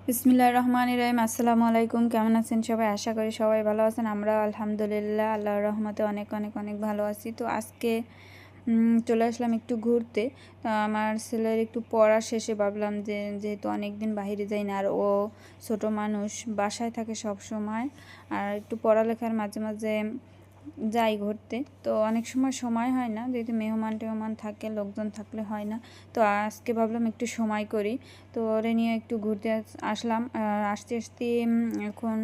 বিসমিল্লাহির রহমানির রহিম। আসসালামু আলাইকুম। কেমন আছেন সবাই? আশা করি সবাই ভালো আছেন। আমরা আলহামদুলিল্লাহ আল্লাহর রহমতে অনেক অনেক অনেক ভালো আছি। তো আজকে চলে আসলাম একটু ঘুরতে। তো আমার ছেলের একটু পড়া শেষে ভাবলাম যে যেহেতু অনেক দিন বাইরে যাই না, আর ও ছোট মানুষ বাসায় থাকে সব সময়, আর একটু পড়ালেখার মাঝে মাঝে যাই ঘুরতে। তো অনেক সময় সময় হয় না, যেহেতু মেহমান টেহমান থাকে, লোকজন থাকলে হয় না। তো আজকে ভাবলাম একটু সময় করি, তো ওরে নিয়ে একটু ঘুরতে আসলাম। আসতে আসতে এখন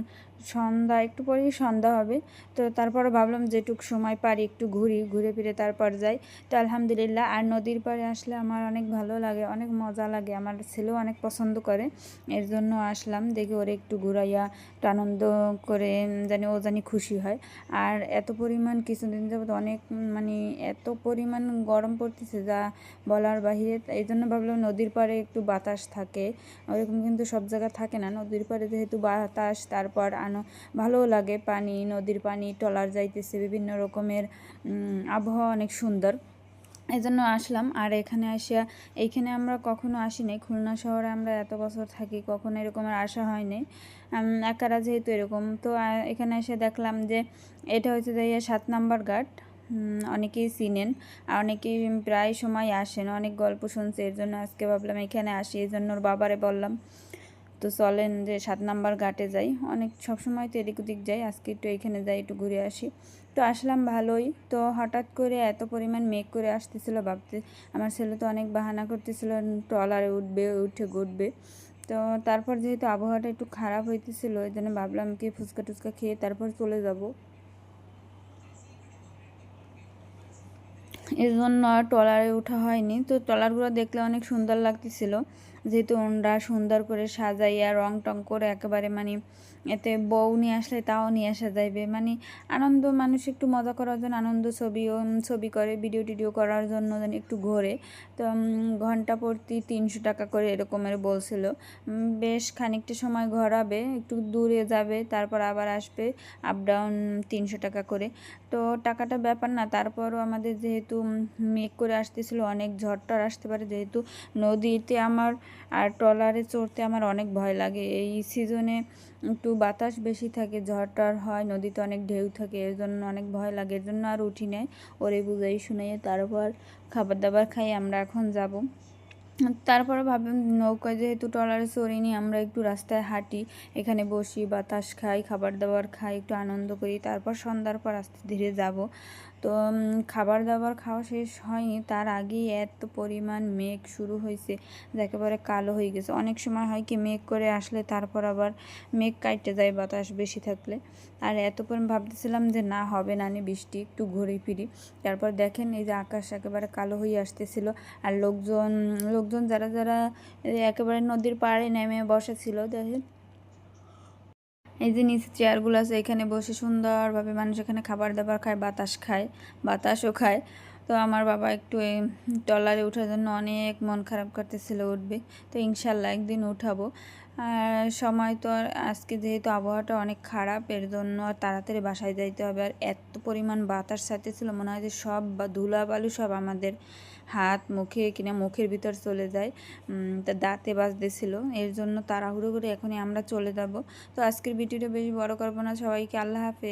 সন্ধ্যা, একটু পরেই সন্ধ্যা হবে। তো তারপরে ভাবলাম যেটুক সময় পারি একটু ঘুরি, ঘুরে ফিরে তারপর যাই। তো আলহামদুলিল্লাহ। আর নদীর পাড়ে আসলে আমার অনেক ভালো লাগে, অনেক মজা লাগে, আমার ছেলেও অনেক পছন্দ করে। এর জন্য আসলাম, দেখে ওরে একটু ঘুরাইয়া একটু আনন্দ করে জানি ও জানি খুশি হয়। আর এত পরিমাণ কিছুদিন যাবত অনেক মানে এত পরিমাণ গরম পড়তেছে যা বলার বাহিরে। এই জন্য ভাবলাম নদীর পাড়ে একটু বাতাস থাকে, ওরকম কিন্তু সব জায়গা থাকে না। নদীর পাড়ে যেহেতু বাতাস, তারপর ভালোও লাগে, পানি, নদীর পানি, ট্রলার যাইতেছে, বিভিন্ন রকমের আবহাওয়া অনেক সুন্দর। এই জন্য আসলাম। আর এখানে আসিয়া, এইখানে আমরা কখনো আসি নাই, খুলনা শহরে আমরা এত বছর থাকি, কখনো এরকমের আসা হয় নাই একারা যেহেতু এরকম। তো এখানে এসে দেখলাম যে এটা হচ্ছে যে 7 নম্বর ঘাট। অনেকেই চিনেন, আর অনেকেই প্রায় সময় আসেন, অনেক গল্প শুনছে। এর জন্য আজকে ভাবলাম এখানে আসি। এই জন্য ওর বাবারে বললাম তো চলেন যে 7 নম্বর ঘাটে যাই। অনেক সবসময় তো এদিক ওদিক যাই, আজকে একটু এইখানে যাই, একটু ঘুরে আসি। তো আসলাম ভালোই। তো হঠাৎ করে এত পরিমাণ মেঘ করে আসতেছিল, ভাবতে আমার ছেলে তো অনেক বাহানা করতেছিল ট্রলারে উঠবে, উঠে ঘুরবে। তো তারপর যেহেতু আবহাওয়াটা একটু খারাপ হইতেছিল, ওই জন্য ভাবলাম কি ফুচকা টুচকা খেয়ে তারপর চলে যাব। এই জন্য আর ট্রলারে ওঠা হয়নি। তো ট্রলারগুলো দেখলে অনেক সুন্দর লাগতেছিল, যেহেতু ওনরা সুন্দর করে সাজাইয়া রং টং করে একেবারে মানে এতে বউ নিয়ে আসলে তাও নিয়ে আসা যাইবে, মানে আনন্দ, মানুষ একটু মজা করার জন্য আনন্দ, ছবি করে, ভিডিও টিডিও করার জন্য যেন একটু ঘোরে। তো ঘন্টা প্রতি 300 টাকা করে এরকমের বলছিল। বেশ খানিকটা সময় ঘোরাবে, একটু দূরে যাবে, তারপর আবার আসবে, আপ ডাউন 300 টাকা করে। তো টাকাটা ব্যাপার না, তারপরও আমাদের যেহেতু মেঘ করে আসতেছিল, অনেক ঝড় আসতে পারে, যেহেতু নদীতে আমার আর ট্রলারে চড়তে আমার অনেক ভয় লাগে। এই সিজনে একটু বাতাস বেশি থাকে, ঝড় হয়, নদীতে অনেক ঢেউ থাকে, এর জন্য অনেক ভয় লাগে। এর জন্য আর উঠি নেয়, ওরে বুঝাই শুনাইয়ে তারপর খাবার দাবার খাই আমরা এখন যাব। তারপরে ভাবলাম নৌকায় যেহেতু ট্রলারে চড়িনি, আমরা একটু রাস্তায় হাঁটি, এখানে বসি, বাতাস খাই, খাবার দাবার খাই, একটু আনন্দ করি, তারপর সন্ধ্যার পর আস্তে ধীরে যাব। তো খাবার দাবার খাওয়া শেষ হয়নি, তার আগেই এত পরিমাণ মেঘ শুরু হয়েছে যে একেবারে কালো হয়ে গেছে। অনেক সময় হয় কি মেঘ করে আসলে তারপর আবার মেঘ কাটতে যায় বাতাস বেশি থাকলে। আর এত পরিমাণ ভাবতেছিলাম যে না হবে না নি বৃষ্টি, একটু ঘুরে ফিরি। তারপর দেখেন এই যে আকাশ একেবারে কালো হয়ে আসতেছিল। আর লোকজন লোকজন যারা যারা একেবারে নদীর পাড়ে নেমে বসেছিল, দেখেন এই যে নিচে চেয়ারগুলো আছে, এখানে বসে সুন্দরভাবে মানুষ এখানে খাবার দাবার খায়, বাতাস খায়, বাতাসও খায়। তো আমার বাবা একটু এই ট্রলারে ওঠার জন্য অনেক মন খারাপ করতেছিল, উঠবে। তো ইনশাল্লাহ একদিন উঠাবো। আর সময় তো আর আজকে যেহেতু আবহাওয়াটা অনেক খারাপ, এর জন্য আর তাড়াতাড়ি বাসায় যাইতে হবে। আর এত পরিমাণ বাতাস সাথে ছিল, মনে হয় যে সব বা ধুলা বালু সব আমাদের হাত মুখে কিনা মুখের ভিতর চলে যায়, তা দাঁতে বাজতেছিল। এর জন্য তাড়াহুড়ো করে এখনই আমরা চলে যাব। তো আজকের ভিডিওটা বেশি বড় করবো না, সবাইকে আল্লাহ হাফেজ।